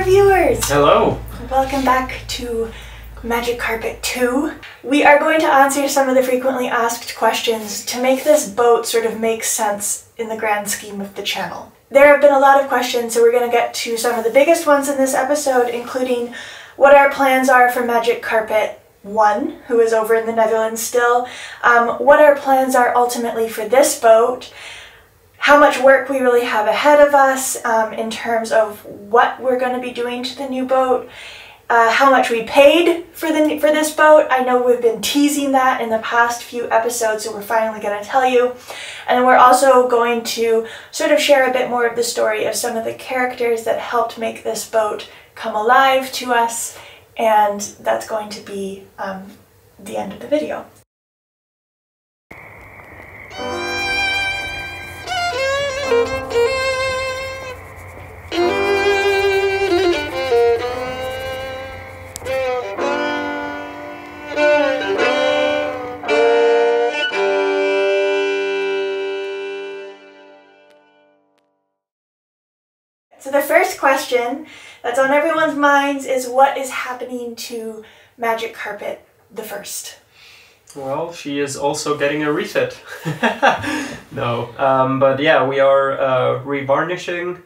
viewers! Hello! Welcome back to Magic Carpet 2. We are going to answer some of the frequently asked questions to make this boat sort of make sense in the grand scheme of the channel. There have been a lot of questions, so we're going to get to some of the biggest ones in this episode, including what our plans are for Magic Carpet 1, who is over in the Netherlands still, what our plans are ultimately for this boat, how much work we really have ahead of us in terms of what we're going to be doing to the new boat, how much we paid for this boat. I know we've been teasing that in the past few episodes, so we're finally going to tell you. And we're also going to sort of share a bit more of the story of some of the characters that helped make this boat come alive to us, and that's going to be the end of the video. So the first question that's on everyone's minds is, what is happening to Magic Carpet the First? Well, she is also getting a refit. No, but yeah, we are revarnishing,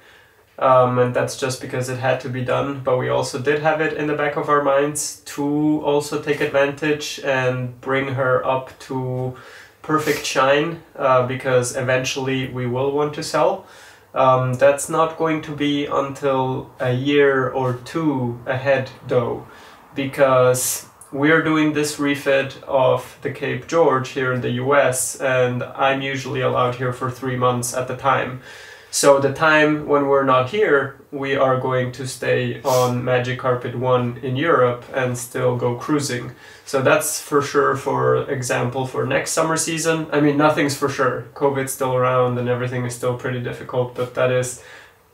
and that's just because it had to be done, but we also did have it in the back of our minds to also take advantage and bring her up to perfect shine, because eventually we will want to sell. That's not going to be until a year or two ahead though, because we're doing this refit of the Cape George here in the US, and I'm usually allowed here for 3 months at the time. So the time when we're not here, we are going to stay on Magic Carpet 1 in Europe and still go cruising. So that's for sure, for example, for next summer season. I mean, nothing's for sure. COVID's still around and everything is still pretty difficult, but that is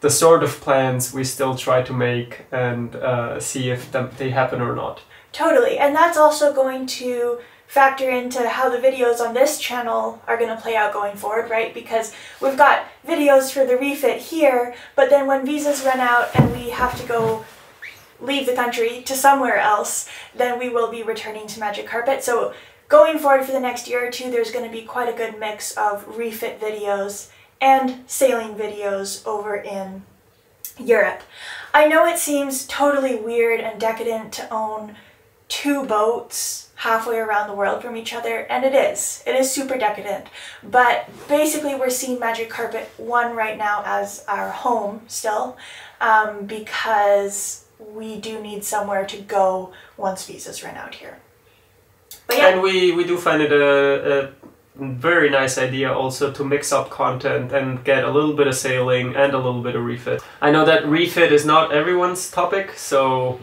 the sort of plans we still try to make and see if they happen or not. Totally, and that's also going to factor into how the videos on this channel are going to play out going forward, right? Because we've got videos for the refit here, but then when visas run out and we have to go leave the country to somewhere else, then we will be returning to Magic Carpet. So going forward for the next year or two, there's going to be quite a good mix of refit videos and sailing videos over in Europe. I know it seems totally weird and decadent to own 2 boats halfway around the world from each other, and it is super decadent, but basically we're seeing Magic Carpet 1 right now as our home still, because we do need somewhere to go once visas run out here. But yeah. And we do find it a very nice idea also to mix up content and get a little bit of sailing and a little bit of refit. I know that refit is not everyone's topic, so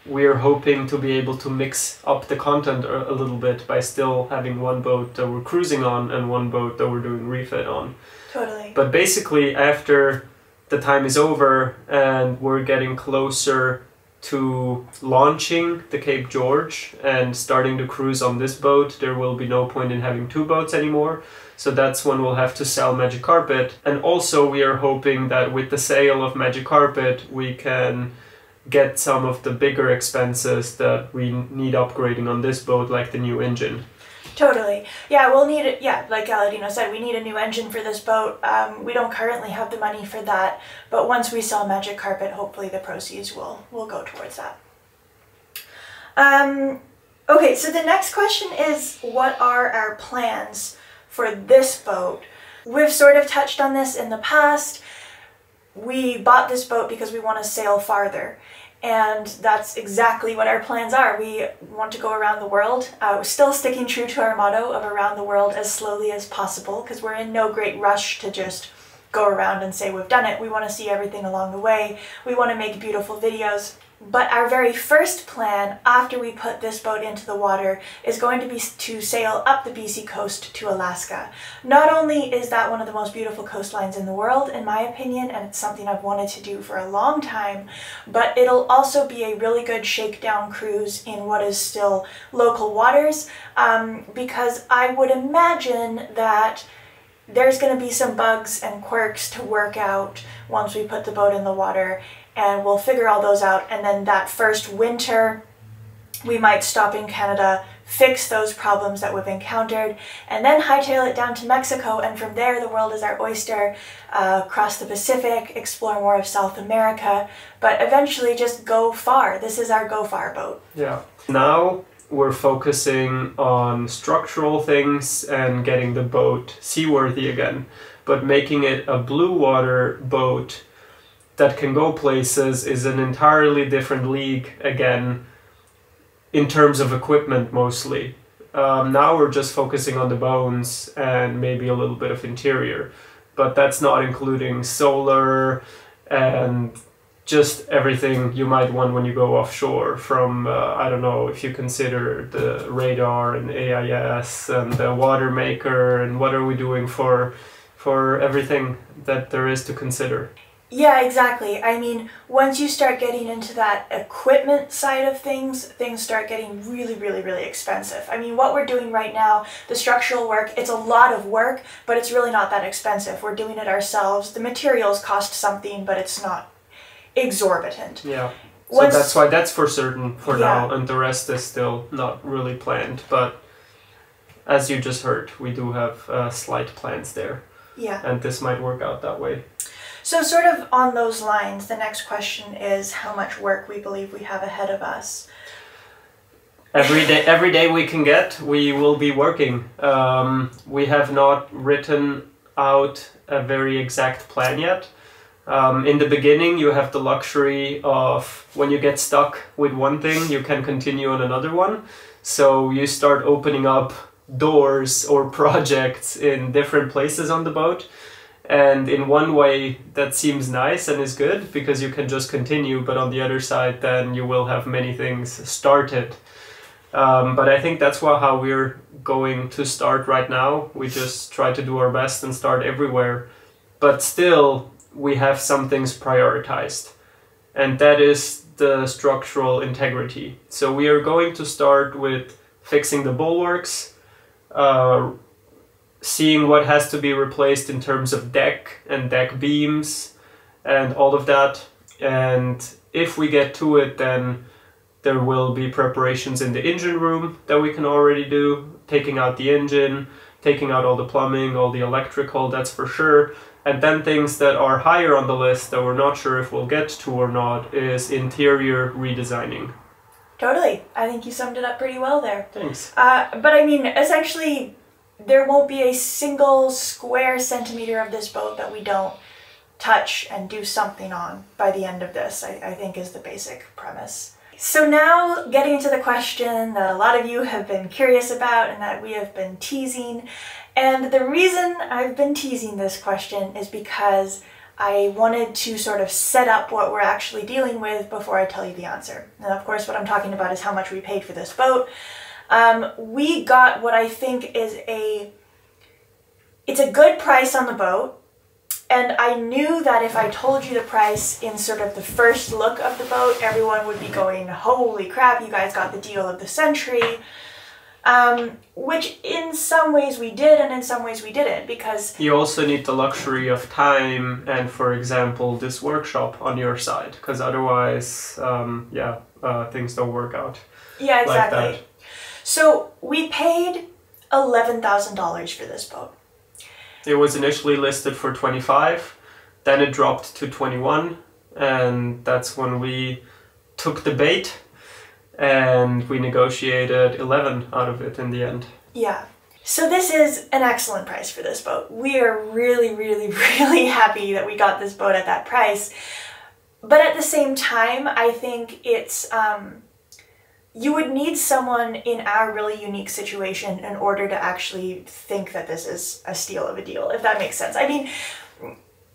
we're hoping to be able to mix up the content a little bit by still having one boat that we're cruising on and one boat that we're doing refit on. Totally. But basically, after the time is over and we're getting closer to launching the Cape George and starting to cruise on this boat, there will be no point in having 2 boats anymore. So that's when we'll have to sell Magic Carpet. And also we are hoping that with the sale of Magic Carpet, we can get some of the bigger expenses that we need upgrading on this boat, like the new engine. Totally. Yeah, we'll need it. Yeah, like Aladino said, we need a new engine for this boat. We don't currently have the money for that, but once we sell Magic Carpet, hopefully the proceeds will go towards that. Okay, so the next question is, what are our plans for this boat? We've sort of touched on this in the past. We bought this boat because we want to sail farther, and that's exactly what our plans are. We want to go around the world. We're still sticking true to our motto of around the world as slowly as possible, because we're in no great rush to just go around and say we've done it. We want to see everything along the way. We want to make beautiful videos. But our very first plan after we put this boat into the water is going to be to sail up the BC coast to Alaska. Not only is that one of the most beautiful coastlines in the world, in my opinion, and it's something I've wanted to do for a long time, but it'll also be a really good shakedown cruise in what is still local waters, because I would imagine that there's going to be some bugs and quirks to work out once we put the boat in the water, and we'll figure all those out. And then that first winter, we might stop in Canada, fix those problems that we've encountered, and then hightail it down to Mexico, and from there the world is our oyster, cross the Pacific, explore more of South America, but eventually just go far. This is our go far boat. Yeah. Now we're focusing on structural things and getting the boat seaworthy again, but making it a blue water boat that can go places is an entirely different league again, in terms of equipment mostly. Now we're just focusing on the bones and maybe a little bit of interior, but that's not including solar and just everything you might want when you go offshore, from, I don't know, if you consider the radar and AIS and the water maker, and what are we doing for everything that there is to consider. Yeah, exactly. I mean, once you start getting into that equipment side of things, things start getting really, really, really expensive. I mean, what we're doing right now, the structural work, it's a lot of work, but it's really not that expensive. We're doing it ourselves. The materials cost something, but it's not exorbitant. Yeah. So that's why that's for certain for now, and the rest is still not really planned. But as you just heard, we do have slight plans there. Yeah. And this might work out that way. So sort of on those lines, the next question is how much work we believe we have ahead of us. Every day we can get, we will be working. We have not written out a very exact plan yet. In the beginning, you have the luxury of, when you get stuck with one thing, you can continue on another one. So you start opening up doors or projects in different places on the boat. And in one way that seems nice and is good because you can just continue, but on the other side then you will have many things started. But I think that's how we're going to start right now. We just try to do our best and start everywhere. But still, we have some things prioritized. And that is the structural integrity. So we are going to start with fixing the bulwarks, seeing what has to be replaced in terms of deck and deck beams and all of that. And if we get to it, then there will be preparations in the engine room that we can already do, taking out the engine, taking out all the plumbing, all the electrical, that's for sure. And then things that are higher on the list that we're not sure if we'll get to or not is interior redesigning. Totally. I think you summed it up pretty well there. Thanks. But I mean, essentially, there won't be a single square centimeter of this boat that we don't touch and do something on by the end of this, I think is the basic premise. So now getting to the question that a lot of you have been curious about and that we have been teasing. And the reason I've been teasing this question is because I wanted to sort of set up what we're actually dealing with before I tell you the answer. And of course what I'm talking about is how much we paid for this boat. We got what I think is it's a good price on the boat, and I knew that if I told you the price in sort of the first look of the boat, everyone would be going, holy crap, you guys got the deal of the century, which in some ways we did and in some ways we didn't, because you also need the luxury of time and, for example, this workshop on your side, because otherwise, things don't work out. Yeah, exactly. Like that. So we paid $11,000 for this boat. It was initially listed for 25, then it dropped to 21, and that's when we took the bait and we negotiated 11 out of it in the end. Yeah. So this is an excellent price for this boat. We are really, really, really happy that we got this boat at that price. But at the same time, I think it's you would need someone in our really unique situation in order to actually think that this is a steal of a deal, if that makes sense. I mean,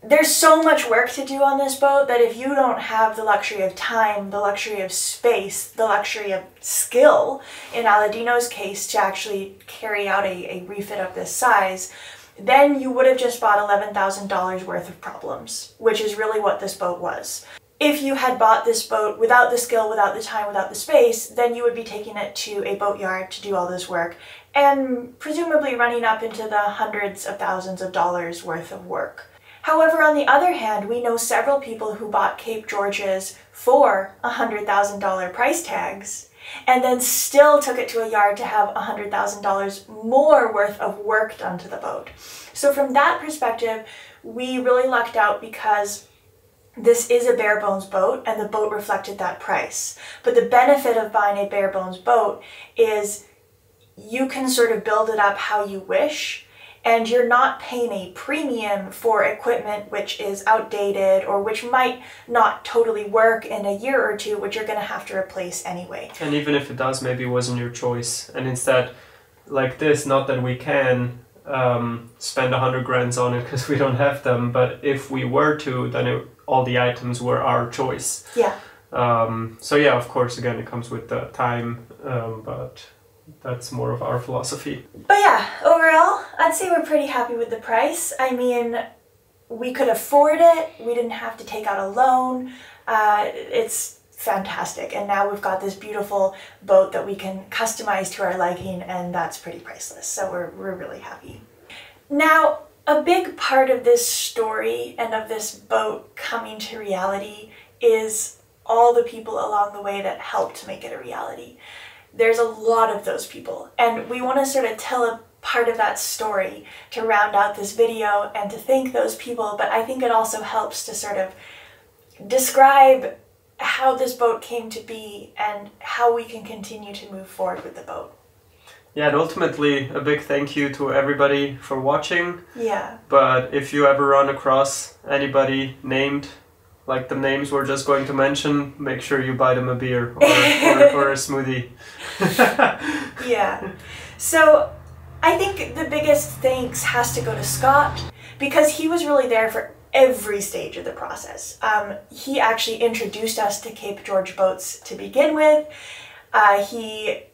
there's so much work to do on this boat that if you don't have the luxury of time, the luxury of space, the luxury of skill, in Aladino's case, to actually carry out a refit of this size, then you would have just bought $11,000 worth of problems, which is really what this boat was. if you had bought this boat without the skill, without the time, without the space, then you would be taking it to a boatyard to do all this work and presumably running up into the hundreds of thousands of dollars worth of work. However, on the other hand, we know several people who bought Cape Georges for $100,000 price tags and then still took it to a yard to have $100,000 more worth of work done to the boat. So from that perspective, we really lucked out because this is a bare bones boat and the boat reflected that price. But the benefit of buying a bare bones boat is you can sort of build it up how you wish, and you're not paying a premium for equipment which is outdated or which might not totally work in a year or two, which you're going to have to replace anyway. And even if it does, maybe it wasn't your choice. And instead, like this, not that we can spend 100 grand on it because we don't have them, but if we were to, then all the items were our choice. Yeah. So yeah, of course, again, it comes with the time, but that's more of our philosophy. But yeah, overall, I'd say we're pretty happy with the price. I mean, we could afford it. We didn't have to take out a loan. It's fantastic. And now we've got this beautiful boat that we can customize to our liking, and that's pretty priceless. So we're really happy. Now, a big part of this story and of this boat coming to reality is all the people along the way that helped make it a reality. There's a lot of those people, and we want to sort of tell a part of that story to round out this video and to thank those people, but I think it also helps to sort of describe how this boat came to be and how we can continue to move forward with the boat. Yeah, and ultimately a big thank you to everybody for watching. Yeah. But if you ever run across anybody named like the names we're just going to mention, make sure you buy them a beer or a smoothie. Yeah. So I think the biggest thanks has to go to Scott, because he was really there for every stage of the process. He actually introduced us to Cape George boats to begin with. He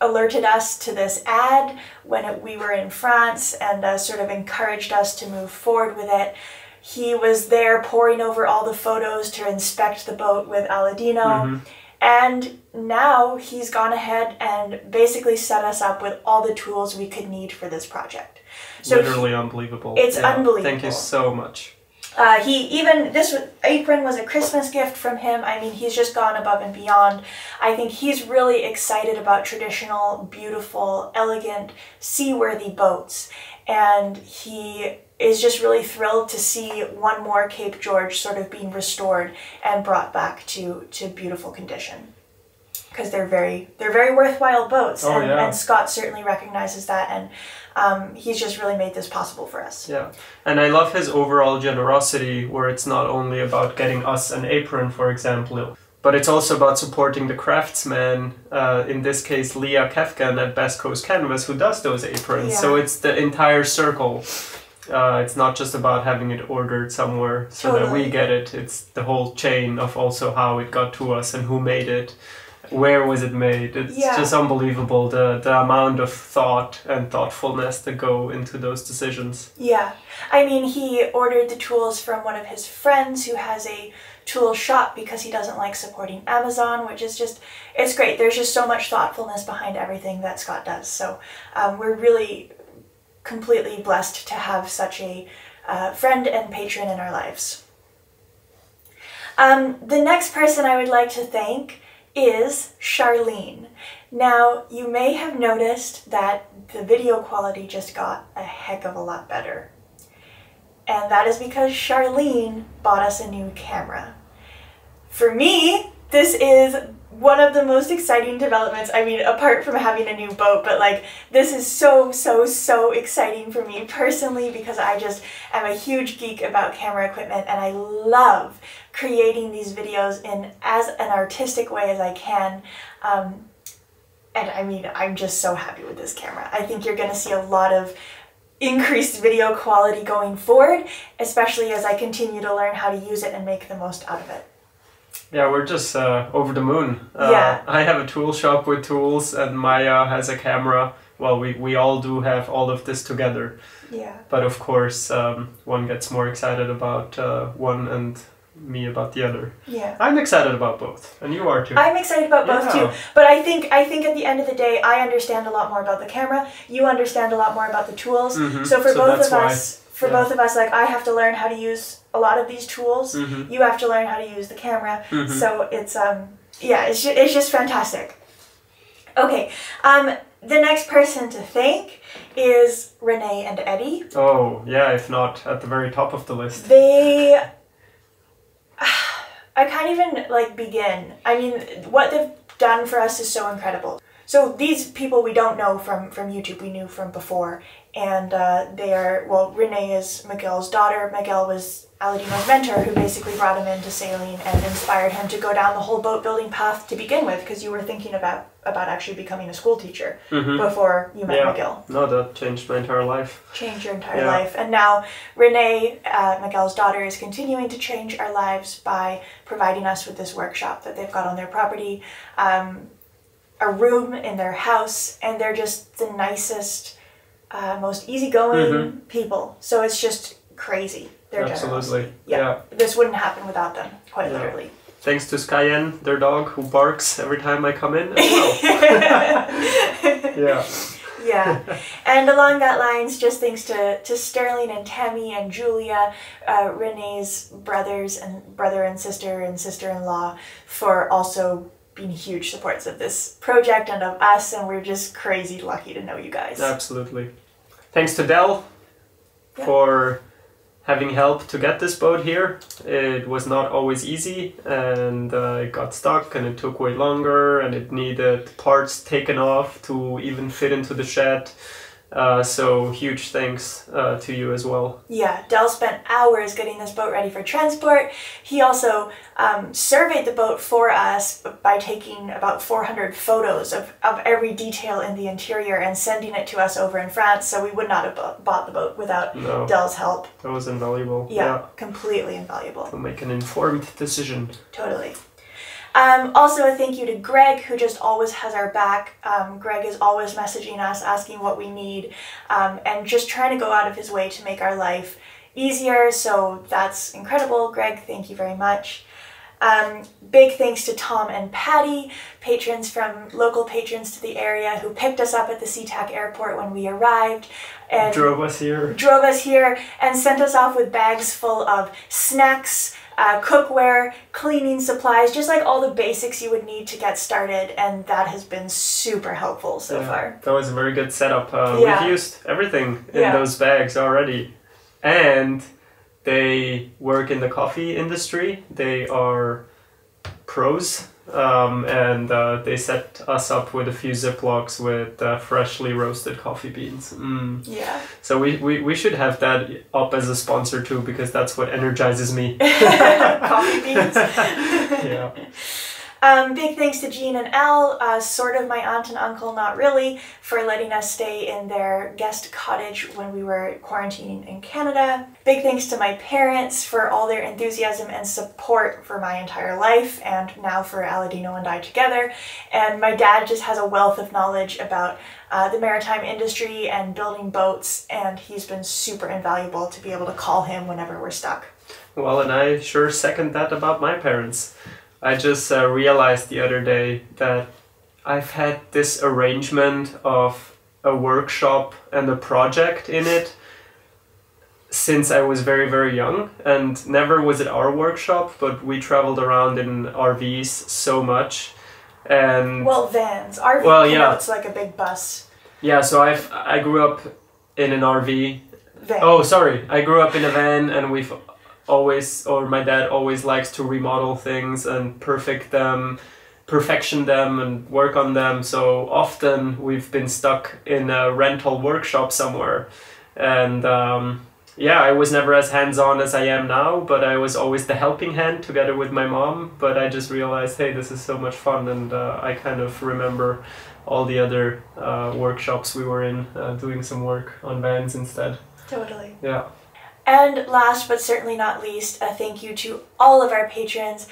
alerted us to this ad when we were in France and sort of encouraged us to move forward with it. He was there poring over all the photos to inspect the boat with Aladino. And now he's gone ahead and basically set us up with all the tools we could need for this project. So literally unbelievable. It's unbelievable. Thank you so much. This apron was a Christmas gift from him. I mean, he's just gone above and beyond. I think he's really excited about traditional, beautiful, elegant, seaworthy boats. And he is just really thrilled to see one more Cape George sort of being restored and brought back to beautiful condition. Because they're very worthwhile boats. Oh, yeah. And Scott certainly recognizes that, and he's just really made this possible for us. Yeah, and I love his overall generosity, where it's not only about getting us an apron, for example, but it's also about supporting the craftsman, in this case Leah Kefkan at Best Coast Canvas, who does those aprons. Yeah. So it's the entire circle. It's not just about having it ordered somewhere so that we get it. It's the whole chain of also how it got to us and who made it. Where was it made? It's just unbelievable, the amount of thought and thoughtfulness that go into those decisions. Yeah. I mean, he ordered the tools from one of his friends who has a tool shop because he doesn't like supporting Amazon, which is just, it's great. There's just so much thoughtfulness behind everything that Scott does. So we're really completely blessed to have such a friend and patron in our lives. The next person I would like to thank is Charlene. Now, you may have noticed that the video quality just got a heck of a lot better. And that is because Charlene bought us a new camera. For me, this is one of the most exciting developments. I mean, apart from having a new boat, but like, this is so exciting for me personally, because I just am a huge geek about camera equipment, and I love creating these videos in as an artistic way as I can. And I mean, I'm just so happy with this camera. I think you're gonna see a lot of increased video quality going forward, especially as I continue to learn how to use it and make the most out of it. Yeah, we're just over the moon. Yeah. I have a tool shop with tools, and Maya has a camera. Well, we all do have all of this together. Yeah. But of course, one gets more excited about one and me about the other. Yeah. I'm excited about both, and you are too. I'm excited about both too, but I think at the end of the day, I understand a lot more about the camera. You understand a lot more about the tools. So for both of us, like I have to learn how to use a lot of these tools. You have to learn how to use the camera. So it's it's just fantastic. Okay, the next person to thank is Renee and Eddie. Oh yeah, if not at the very top of the list. I can't even like begin. I mean, what they've done for us is so incredible. So these people we don't know from YouTube, we knew from before, and they are, well, Renee is Miguel's daughter. Miguel was Aladino's mentor, who basically brought him into sailing and inspired him to go down the whole boat building path to begin with, because you were thinking about actually becoming a school teacher before you met Miguel. No, that changed my entire life. Changed your entire life. And now Renee, Miguel's daughter, is continuing to change our lives by providing us with this workshop that they've got on their property, a room in their house, and they're just the nicest, most easygoing people. So it's just crazy. Their Absolutely. Yeah. This wouldn't happen without them, quite literally. Thanks to Skyen, their dog, who barks every time I come in as well. Yeah. And along that lines, just thanks to Sterling and Tammy and Julia, Renee's brother and sister-in-law, for also being huge supports of this project and of us, and we're just crazy lucky to know you guys. Absolutely. Thanks to Dell for having helped to get this boat here. It was not always easy, and it got stuck, and it took way longer, and it needed parts taken off to even fit into the shed. So huge thanks to you as well. Yeah, Del spent hours getting this boat ready for transport. He also surveyed the boat for us by taking about 400 photos of every detail in the interior and sending it to us over in France, so we would not have bought the boat without Del's help. That was invaluable. Yeah, completely invaluable. To make an informed decision. Totally. Also a thank you to Greg, who just always has our back. Greg is always messaging us, asking what we need, and just trying to go out of his way to make our life easier, so that's incredible. Greg, thank you very much. Big thanks to Tom and Patty, local patrons to the area, who picked us up at the SeaTac airport when we arrived and drove us here and sent us off with bags full of snacks, cookware, cleaning supplies, just like all the basics you would need to get started, and that has been super helpful so far. That was a very good setup. We've used everything in those bags already, and they work in the coffee industry. They are pros, and they set us up with a few Ziplocs with freshly roasted coffee beans. Yeah. So we should have that up as a sponsor too, because that's what energizes me. Coffee beans. Yeah. Big thanks to Jean and Al, sort of my aunt and uncle, not really, for letting us stay in their guest cottage when we were quarantining in Canada. Big thanks to my parents for all their enthusiasm and support for my entire life, and now for Aladino and I together. And my dad just has a wealth of knowledge about the maritime industry and building boats, and he's been super invaluable to be able to call him whenever we're stuck. Well, and I sure second that about my parents. I just realized the other day that I've had this arrangement of a workshop and a project in it since I was very, very young, and never was it our workshop, but we traveled around in RVs so much. And well, vans. RV, you know, it's like a big bus. Yeah, so I grew up in an RV. Van. Oh, sorry. I grew up in a van, and my dad always likes to remodel things and perfection them and work on them. So often we've been stuck in a rental workshop somewhere. And I was never as hands-on as I am now, but I was always the helping hand together with my mom. But I just realized, hey, this is so much fun, and I kind of remember all the other workshops we were in, doing some work on vans instead. Totally. Yeah. And last but certainly not least, a thank you to all of our patrons,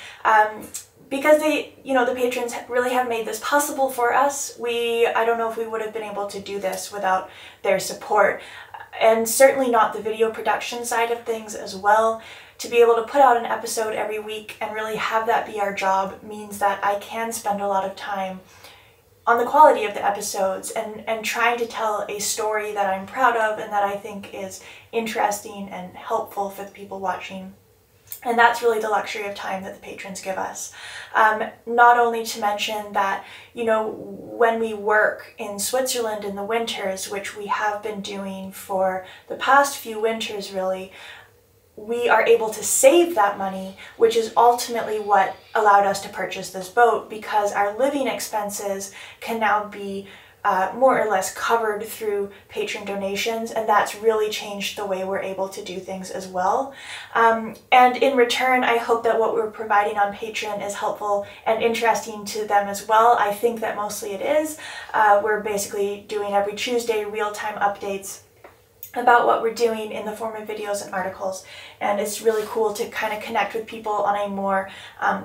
because the patrons really have made this possible for us. I don't know if we would have been able to do this without their support, and certainly not the video production side of things as well. to be able to put out an episode every week and really have that be our job means that I can spend a lot of time on the quality of the episodes and trying to tell a story that I'm proud of and that I think is interesting and helpful for the people watching. And that's really the luxury of time that the patrons give us. Not only to mention that, you know, when we work in Switzerland in the winters, which we have been doing for the past few winters really, we are able to save that money, which is ultimately what allowed us to purchase this boat, because our living expenses can now be more or less covered through patron donations, and that's really changed the way we're able to do things as well. And in return, I hope that what we're providing on Patreon is helpful and interesting to them as well. I think that mostly it is. We're basically doing every Tuesday real-time updates about what we're doing in the form of videos and articles, and it's really cool to kind of connect with people on a more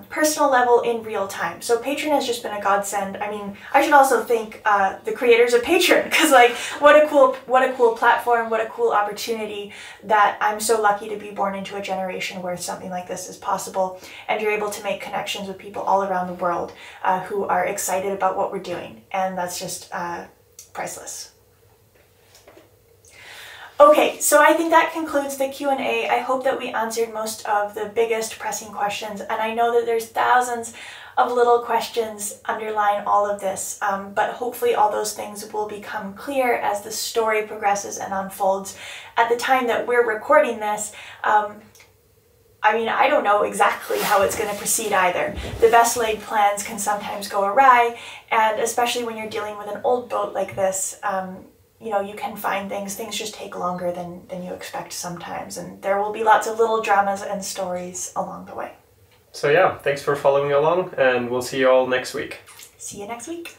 personal level in real time. So Patreon has just been a godsend. I mean, I should also thank the creators of Patreon, because like what a cool platform, what a cool opportunity that I'm so lucky to be born into a generation where something like this is possible, and you're able to make connections with people all around the world who are excited about what we're doing, and that's just priceless. Okay, so I think that concludes the Q&A. I hope that we answered most of the biggest pressing questions, and I know that there's thousands of little questions underlying all of this, but hopefully all those things will become clear as the story progresses and unfolds. At the time that we're recording this, I mean, I don't know exactly how it's going to proceed either. The best laid plans can sometimes go awry, and especially when you're dealing with an old boat like this, you know, you can find things just take longer than you expect sometimes, and there will be lots of little dramas and stories along the way. So yeah, thanks for following along, and we'll see you all next week. See you next week.